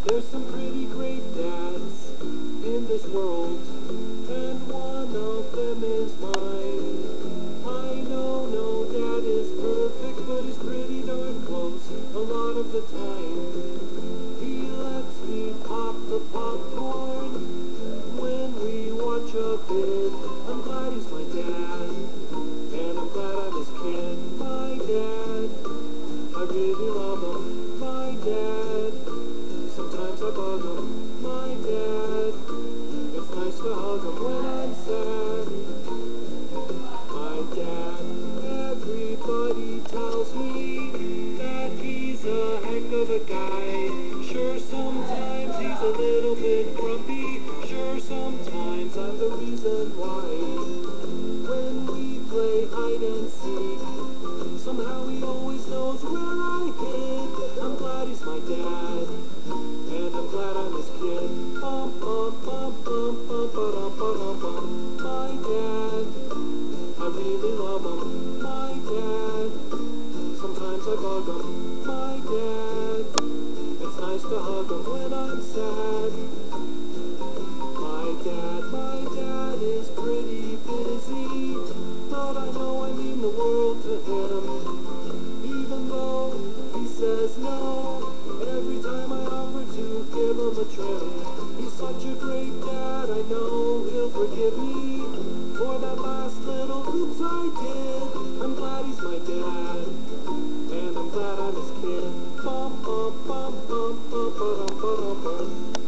There's some pretty great dads in this world, and one of them is mine. I know no dad is perfect, but he's pretty darn close a lot of the time. He lets me pop the popcorn when we watch a bit. I'm glad he's my dad, and I'm glad I'm his kid. My dad, I really love him. My dad, sometimes I bug him. My dad, it's nice to hug him when I'm sad. My dad, everybody tells me that he's a heck of a guy. Sure, sometimes he's a little bit grumpy. Sure, sometimes I'm the reason why. When we play hide and seek, somehow he always knows where I hid. I'm glad he's my dad, and I'm glad I'm his kid. Bum, bum, bum, bum, bum, ba-dum, ba-dum, bum. My dad, I really love him. My dad, sometimes I bug him. My dad, it's nice to hug him when I'm sad. My dad is pretty busy, but I know I mean the world to him. Even though he says no, every time I offer to give him a trim. He's such a great dad, I know he'll forgive me for that last little oops I did. I'm glad he's my dad, and I'm glad I'm his kid. Bum, bum, bum, bum, bum, ba-dum, ba-dum, bum.